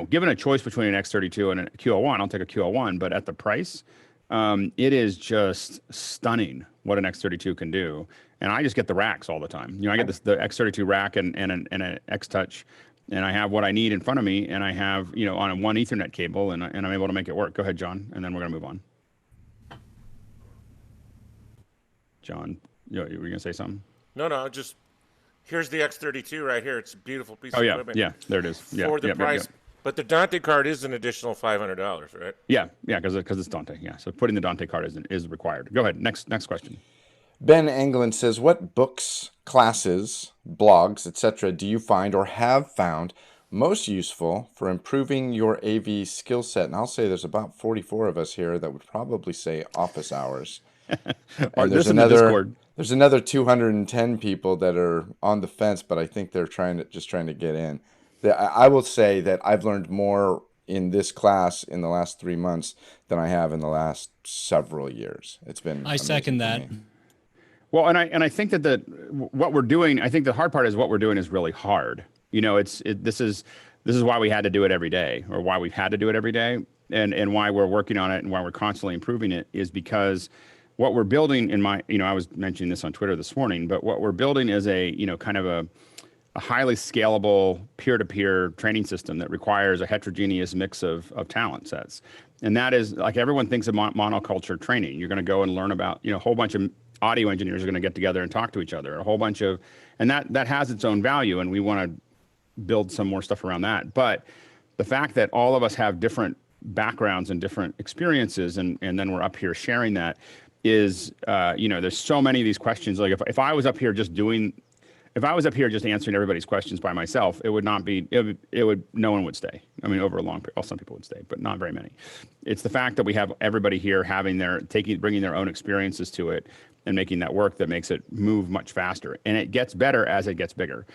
given a choice between an X32 and a QL1, I'll take a QL1, but at the price, it is just stunning what an X32 can do. And I just get the racks all the time. I get the X32 rack and an X Touch. And I have what I need in front of me, and I have, on a one Ethernet cable, and I'm able to make it work. Go ahead, John, and then we're going to move on. John, you were going to say something? No, just here's the X32 right here. It's a beautiful piece of yeah, equipment. yeah, there it is. Yeah, for the price. But the Dante card is an additional $500, right? Yeah, because it's Dante. Yeah, so putting the Dante card is required. Go ahead. Next question. Ben Englund says, what books, classes, blogs, etc. do you find or have found most useful for improving your AV skill set? And I'll say there's about 44 of us here that would probably say office hours. And there's another 210 people that are on the fence, but I think they're trying to get in. I will say that I've learned more in this class in the last 3 months than I have in the last several years. It's been I second that. Well, and I think that what we're doing, I think the hard part is what we're doing is really hard. This is why we had to do it every day, or why we've had to do it every day, and why we're working on it and why we're constantly improving it is because what we're building I was mentioning this on Twitter this morning, but what we're building is a kind of a highly scalable peer-to-peer training system that requires a heterogeneous mix of talent sets. And that is, like, everyone thinks of monoculture training. You're going to go and learn about, a whole bunch of audio engineers are going to get together and talk to each other, and that has its own value, and we want to build some more stuff around that. But the fact that all of us have different backgrounds and different experiences, and then we're up here sharing that is, there's so many of these questions. Like if I was up here just answering everybody's questions by myself, it would not be, no one would stay. I mean, over a long period, some people would stay, but not very many. It's the fact that we have everybody here bringing their own experiences to it and making that work that makes it move much faster. And it gets better as it gets bigger.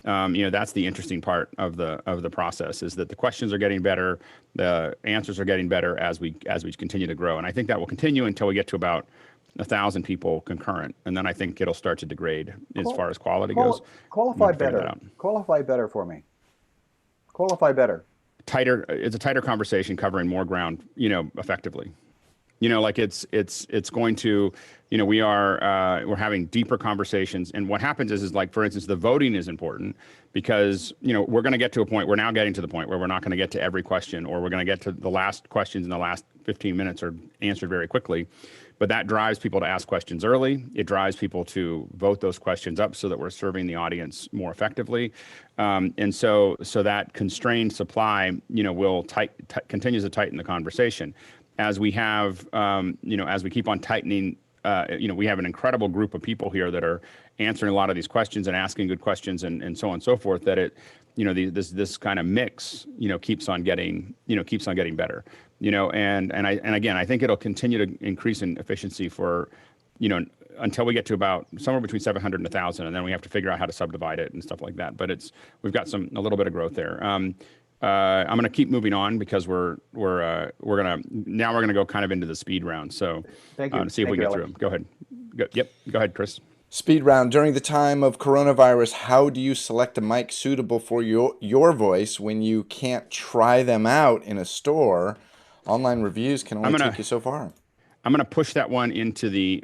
That's the interesting part of the process, is that the questions are getting better, the answers are getting better as we continue to grow. And I think that will continue until we get to about 1,000 people concurrent, and then I think it'll start to degrade as far as quality goes. Qualify better. Qualify better for me. Qualify better. It's a tighter conversation covering more ground, effectively. Like it's going to, we're having deeper conversations, and what happens is like, for instance, the voting is important because, we're going to get to a point, we're now getting to the point where we're not going to get to every question, or we're going to get to the last questions in the last 15 minutes are answered very quickly. But that drives people to ask questions early. It drives people to vote those questions up so that we're serving the audience more effectively. And so that constrained supply, will continues to tighten the conversation. As we have, as we keep on tightening, we have an incredible group of people here that are answering a lot of these questions and asking good questions and so on and so forth, that this kind of mix, keeps on getting better. And again, I think it'll continue to increase in efficiency for, until we get to about somewhere between 700 and 1,000, and then we have to figure out how to subdivide it and stuff like that. But we've got a little bit of growth there. I'm going to keep moving on because we're gonna go kind of into the speed round. So thank you. See if we can get through them. Go ahead. Go ahead, Chris. Speed round. During the time of coronavirus, how do you select a mic suitable for your voice when you can't try them out in a store? Online reviews can only take you so far. I'm going to push that one into the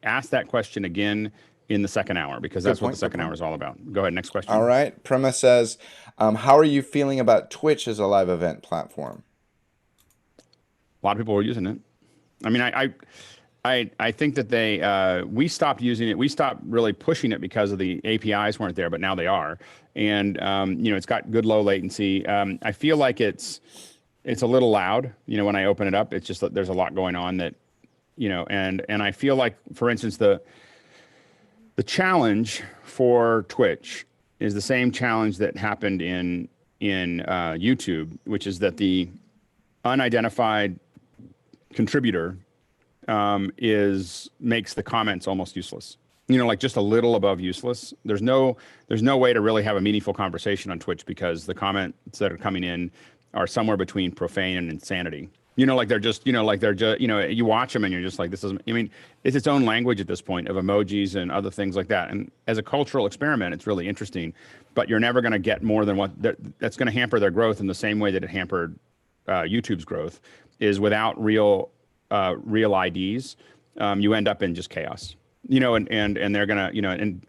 ask that question again in the second hour, because that's what the second hour is all about. Go ahead. Next question. All right. Prema says, how are you feeling about Twitch as a live event platform? A lot of people are using it. I mean, I think that we stopped using it. We stopped really pushing it because of the APIs weren't there, but now they are. And, it's got good low latency. I feel like it's a little loud, when I open it up. It's just that there's a lot going on that, and I feel like, for instance, the challenge for Twitch is the same challenge that happened in YouTube, which is that the unidentified contributor makes the comments almost useless. Like just a little above useless. There's no way to really have a meaningful conversation on Twitch because the comments that are coming in are somewhere between profane and insanity. You watch them and you're just like, this isn't, it's its own language at this point of emojis and other things like that. And as a cultural experiment, it's really interesting, but you're never going to get more than that's going to hamper their growth in the same way that it hampered YouTube's growth, is without real IDs, you end up in just chaos. And they're gonna, and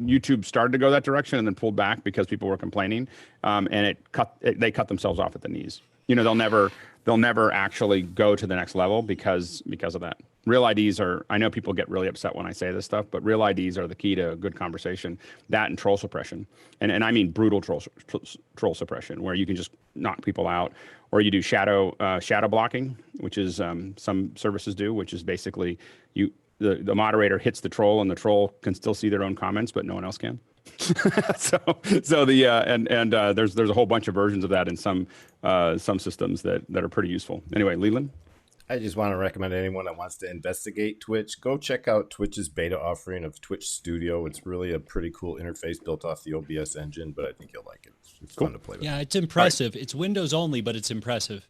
YouTube started to go that direction and then pulled back because people were complaining, and they cut themselves off at the knees. They'll never actually go to the next level because of that. Real IDs I know people get really upset when I say this stuff, but real IDs are the key to good conversation. That and troll suppression, and I mean brutal troll suppression, where you can just knock people out, or you do shadow blocking, which is some services do, which is basically the moderator hits the troll and the troll can still see their own comments, but no one else can. there's a whole bunch of versions of that in some systems that are pretty useful. Anyway, Leland? I just want to recommend anyone that wants to investigate Twitch, go check out Twitch's beta offering of Twitch Studio. It's really a pretty cool interface built off the OBS engine, but I think you'll like it. It's fun to play with. Yeah, it's impressive. Right. It's Windows only, but it's impressive.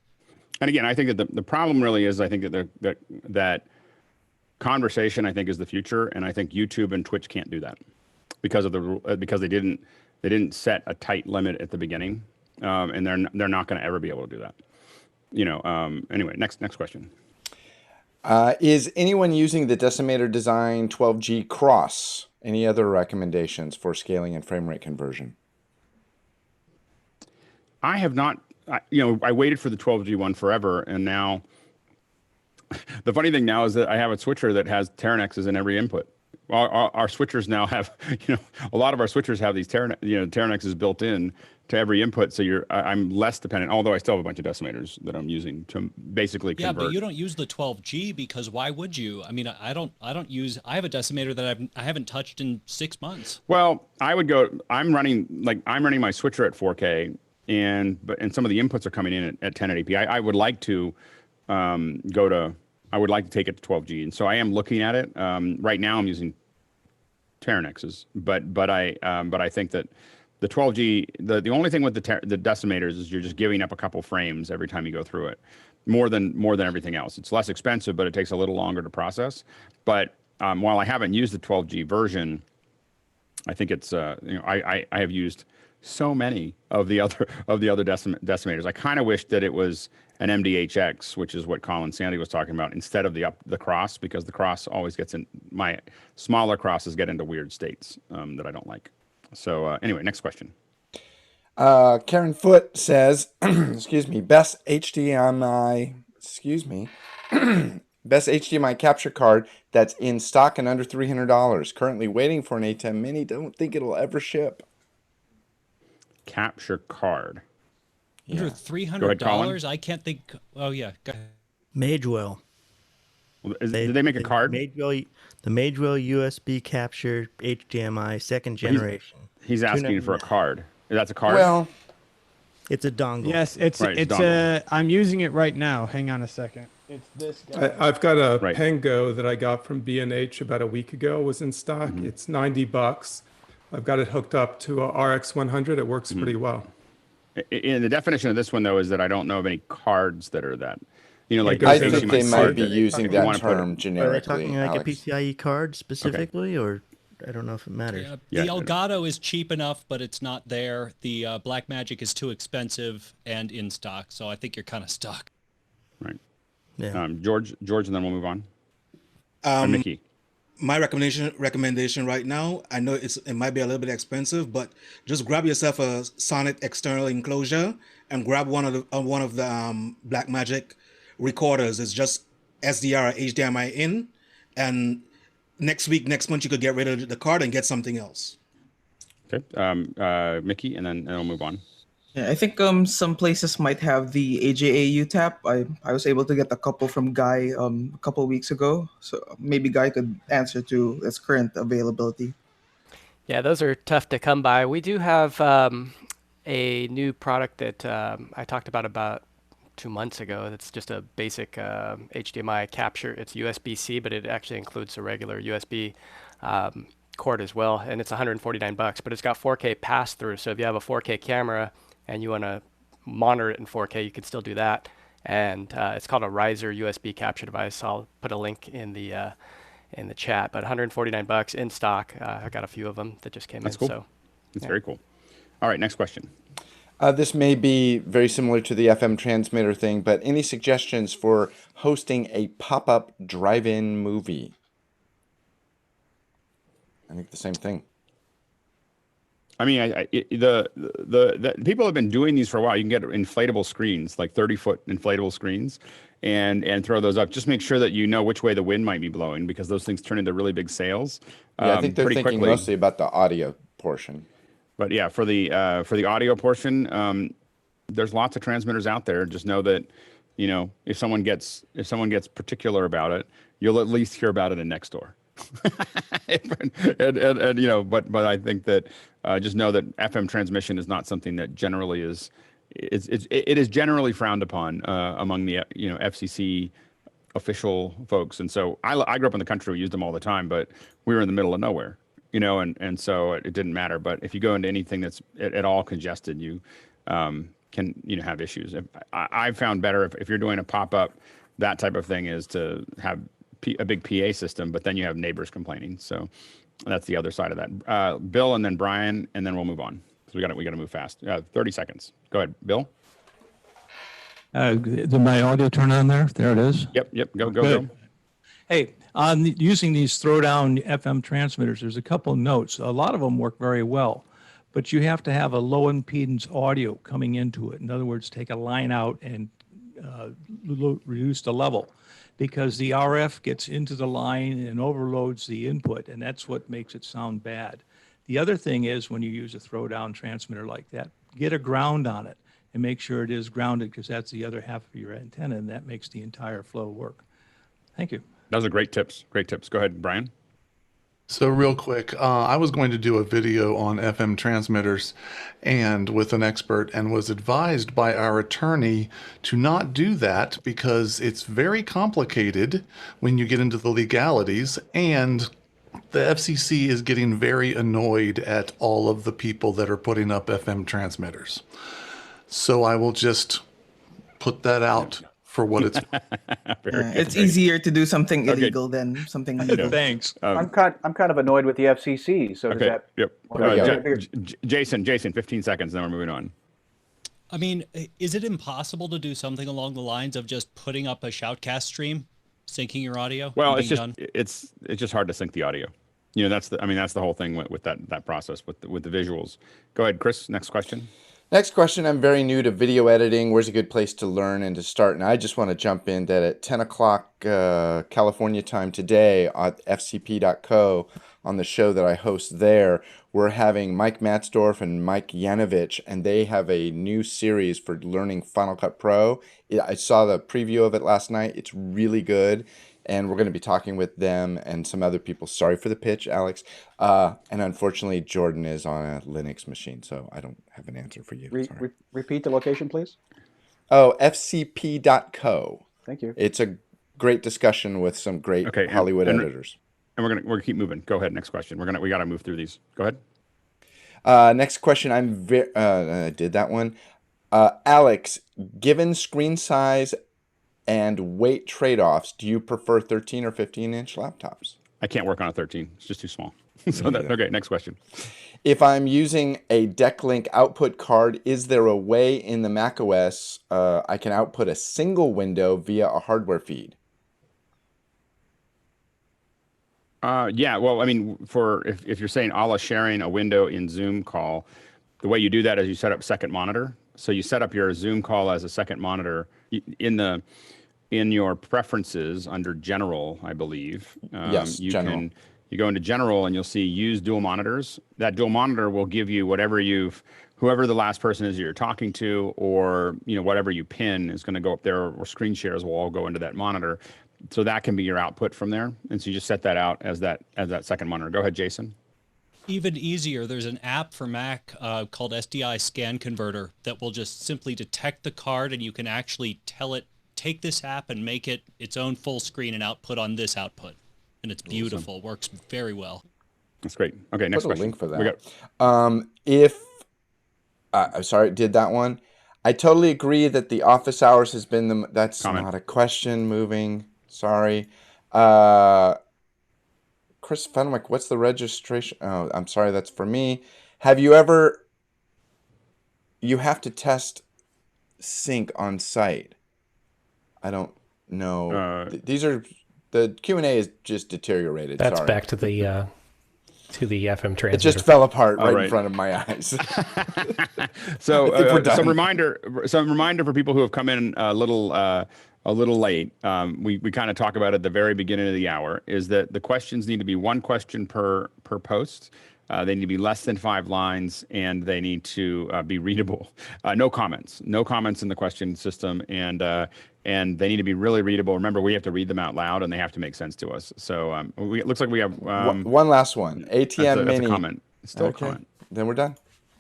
And again, I think that the problem really is, I think that conversation, I think, is the future, and I think YouTube and Twitch can't do that because they didn't set a tight limit at the beginning, and they're not going to ever be able to do that. Anyway, next question. Is anyone using the Decimator Design 12G Cross? Any other recommendations for scaling and frame rate conversion? I have not. I waited for the 12G one forever, and now the funny thing now is that I have a switcher that has Teranexes in every input. Our switchers now have, a lot of our switchers have these Teranexes built in to every input. So I'm less dependent, although I still have a bunch of decimators that I'm using to basically convert. Yeah, but you don't use the 12G because why would you? I mean, I have a decimator that I haven't touched in 6 months. Well, I'm running my switcher at 4K, and some of the inputs are coming in at 1080p. I would like to I would like to take it to 12G, and so I am looking at it. Right now, I'm using Teranexes, but I think that the 12G, the only thing with the decimators is you're just giving up a couple frames every time you go through it, more than everything else. It's less expensive, but it takes a little longer to process. But while I haven't used the 12G version, I think it's I have used so many of the other decimators. I kind of wish that it was an MDHX, which is what Colin Sandy was talking about, instead of the cross, because the cross always gets in, my smaller crosses get into weird states that I don't like. So anyway, next question. Karen Foote says, excuse me, best HDMI capture card that's in stock and under $300. Currently waiting for an A10 Mini. Don't think it'll ever ship. Capture card. Under $300? I can't think. Oh yeah, go ahead. Magewell. Did they make a card? The Magewell USB capture HDMI second generation. He's asking for a card. That's a card? Well, it's a dongle. Yes, it's I'm using it right now. Hang on a second. It's this guy. I've got a Pengo that I got from B&H about a week ago. It was in stock. Mm-hmm. It's $90. I've got it hooked up to a RX100. It works pretty well. In the definition of this one, though, is that I don't know of any cards that are that. I think they might be using that term generically. Are they talking like a PCIe card specifically, or I don't know if it matters. The Elgato is cheap enough, but it's not there. The Blackmagic is too expensive and in stock, so I think you're kind of stuck. Right. Yeah. George, and then we'll move on. Mickey. My recommendation right now, I know it might be a little bit expensive, but just grab yourself a Sonic external enclosure and grab one of the Blackmagic recorders. It's just SDR or HDMI in, and next month you could get rid of the card and get something else. Okay. Mickey, and then we'll move on. Yeah, I think some places might have the AJA tap. I was able to get a couple from Guy a couple weeks ago, so maybe Guy could answer to its current availability. Yeah, those are tough to come by. We do have a new product that I talked about 2 months ago. That's just a basic HDMI capture. It's USB-C, but it actually includes a regular USB cord as well, and it's $149. But it's got 4K pass-through, so if you have a 4K camera and you want to monitor it in 4K, you can still do that. And it's called a riser USB capture device. I'll put a link in the chat. But $149 in stock. I got a few of them that just came in. Cool. So That's very cool. All right, next question. This may be very similar to the FM transmitter thing, but any suggestions for hosting a pop-up drive-in movie? I think the same thing. I mean, the people have been doing these for a while. You can get inflatable screens, like 30-foot inflatable screens, and throw those up. Just make sure that you know which way the wind might be blowing, because those things turn into really big sails. Yeah, I think they're thinking quickly. Mostly about the audio portion. But yeah, for the audio portion, there's lots of transmitters out there. Just know that, if someone gets particular about it, you'll at least hear about it in Nextdoor. and but I think that just know that FM transmission is not something that generally it is generally frowned upon among the FCC official folks. And so I grew up in the country, we used them all the time, but we were in the middle of nowhere, and so it didn't matter. But if you go into anything that's at all congested, you can have issues. I've found better if you're doing a pop-up, that type of thing is to have a big PA system, but then you have neighbors complaining. So that's the other side of that. Bill, and then Brian, and then we'll move on. So we got to move fast. 30 seconds. Go ahead, Bill. Did my audio turn on there? There it is. Yep. Go. Hey, on using these throwdown FM transmitters, there's a couple notes. A lot of them work very well, but you have to have a low impedance audio coming into it. In other words, take a line out and reduce the level, because the RF gets into the line and overloads the input, and that's what makes it sound bad. The other thing is, when you use a throwdown transmitter like that, get a ground on it and make sure it is grounded, because that's the other half of your antenna, and that makes the entire flow work. Thank you. Those are great tips. Go ahead, Brian. So real quick, I was going to do a video on FM transmitters and with an expert, and was advised by our attorney to not do that because it's very complicated when you get into the legalities, and the FCC is getting very annoyed at all of the people that are putting up FM transmitters. So I will just put that out for what it's it's easier to do something illegal than something legal. Thanks. I'm kind of annoyed with the FCC. So does that? Yep. Jason, 15 seconds, then we're moving on. I mean, is it impossible to do something along the lines of just putting up a shoutcast stream, syncing your audio? Well, it's just hard to sync the audio. That's the whole thing with that process with the visuals. Go ahead, Chris. Next question. Next question. I'm very new to video editing. Where's a good place to learn and to start? And I just want to jump in that at 10 o'clock California time today at fcp.co, on the show that I host there, we're having Mike Matzdorf and Mike Yanovich, and they have a new series for learning Final Cut Pro. I saw the preview of it last night. It's really good. And we're going to be talking with them and some other people. Sorry for the pitch, Alex. And unfortunately, Jordan is on a Linux machine, so I don't have an answer for you. Repeat the location, please. Oh, fcp.co. Thank you. It's a great discussion with some great Hollywood editors. And we're gonna keep moving. Go ahead. Next question. We got to move through these. Go ahead. Next question. I did that one. Alex, given screen size and weight trade-offs, do you prefer 13 or 15-inch laptops? I can't work on a 13. It's just too small. So that, okay, next question. If I'm using a DecLink output card, is there a way in the macOS I can output a single window via a hardware feed? Yeah, well, I mean, if you're saying a la sharing a window in Zoom call, the way you do that is you set up second monitor. So you set up your Zoom call as a second monitor in your preferences under General, I believe. Yes, General. You go into General and you'll see use dual monitors. That dual monitor will give you whatever whoever the last person is you're talking to, or whatever you pin is going to go up there, or screen shares will all go into that monitor. So that can be your output from there. And so you just set that out as that second monitor. Go ahead, Jason. Even easier, there's an app for Mac called SDI Scan Converter that will just simply detect the card, and you can actually tell it, take this app and make it its own full screen and output on this output. And it's beautiful. Awesome. Works very well. That's great. Okay, next question. Link for that. I'm sorry, did that one. I totally agree that the office hours has been that's comment. Not a question. Moving. Sorry. Chris Fenwick, what's the registration? Oh, I'm sorry, that's for me. Have you ever, you have to test sync on site. I don't know. These are, the Q&A is just deteriorated. That's sorry. Back to the FM transmitter. It just fell apart right in front of my eyes. So some reminder for people who have come in a little late. We kind of talk about at the very beginning of the hour is that the questions need to be one question per post. They need to be less than 5 lines, and they need to be readable. No comments in the question system, and they need to be really readable. Remember, we have to read them out loud, and they have to make sense to us. So it looks like we have one last one. ATM Mini. That's a comment. Still a comment. Then we're done.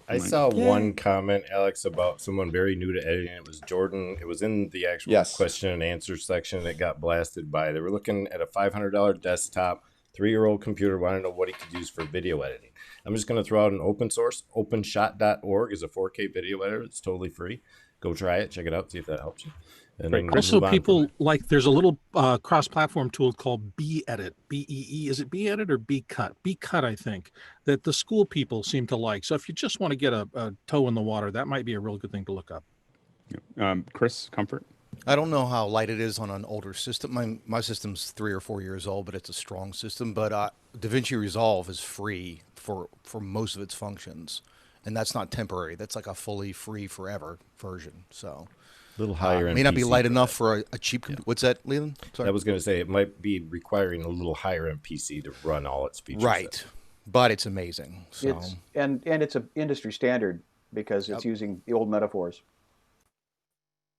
I saw one comment, Alex, about someone very new to editing. It was Jordan. It was in the actual question and answer section. It got blasted by. They were looking at a $500 desktop, 3-year-old computer, wanted to know what he could use for video editing. I'm just going to throw out an open source. OpenShot.org is a 4K video editor. It's totally free. Go try it. Check it out. See if that helps you. And then we'll also, move on people like there's a little cross-platform tool called B-Edit, B-E-E. Is it B-Edit or B-Cut? B-Cut, I think, that the school people seem to like. So if you just want to get a toe in the water, that might be a real good thing to look up. Chris, Comfort? I don't know how light it is on an older system. My system's 3 or 4 years old, but it's a strong system. But DaVinci Resolve is free for most of its functions, and that's not temporary. That's like a fully free forever version. So a little higher. May not be light enough for a cheap. What's that, Leland? Sorry. I was going to say it might be requiring a little higher end PC to run all its features. Right, but it's amazing. So. It's and it's an industry standard because it's using the old metaphors.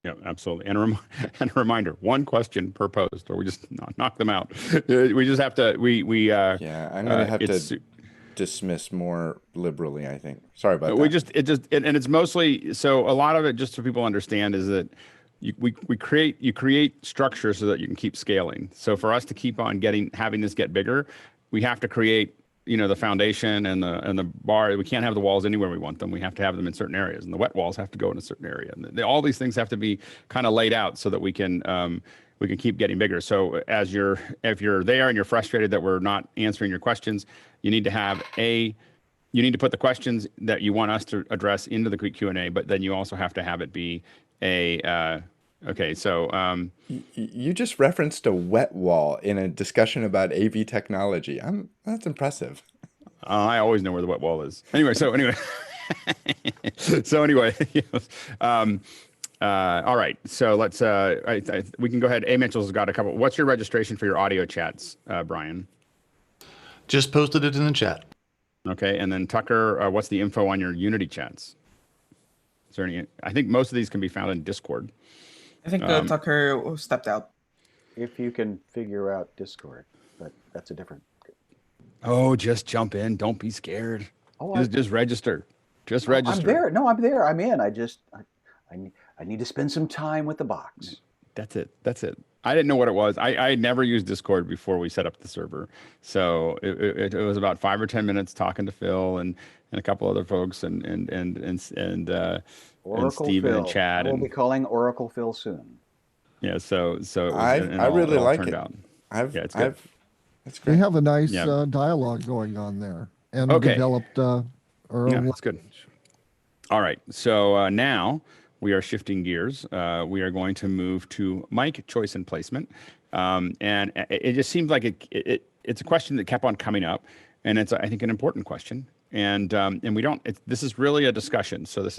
Yeah, absolutely. And a reminder, one question per post, or we just knock them out. We just have to, yeah, I'm going to have to dismiss more liberally, I think. Sorry about that. And it's mostly, so a lot of it, just so people understand, is that you create structure so that you can keep scaling. So for us to keep on having this get bigger, we have to create the foundation and the bar. We can't have the walls anywhere we want them. We have to have them in certain areas, and the wet walls have to go in a certain area. And all these things have to be kind of laid out so that we can keep getting bigger. So if you're there and you're frustrated that we're not answering your questions, you need to put the questions that you want us to address into the quick Q&A, but then you also have to have it be okay, so you just referenced a wet wall in a discussion about AV technology. That's impressive. I always know where the wet wall is. Anyway, all right. So let's we can go ahead. A Mitchell's got a couple. What's your registration for your audio chats, Brian? Just posted it in the chat. Okay, and then Tucker, what's the info on your Unity chats? Is there any? I think most of these can be found in Discord. I think Tucker stepped out. If you can figure out Discord, but that's a different. Oh, just jump in. Don't be scared. Just register. Just register. I'm there. No, I'm there. I'm in. I need to spend some time with the box. That's it. I didn't know what it was. I had never used Discord before we set up the server. So it was about 5 or 10 minutes talking to Phil and a couple other folks and Steven and Chad. We'll be calling Oracle Phil soon. Yeah, so I really like it. That's They great. have a nice Yeah. dialogue going on there, and Okay. developed early. Yeah, that's good. All right. So now we are shifting gears. We are going to move to mic choice and placement. And it just seems like it's a question that kept on coming up, and it's, I think, an important question. And we don't. This is really a discussion. So this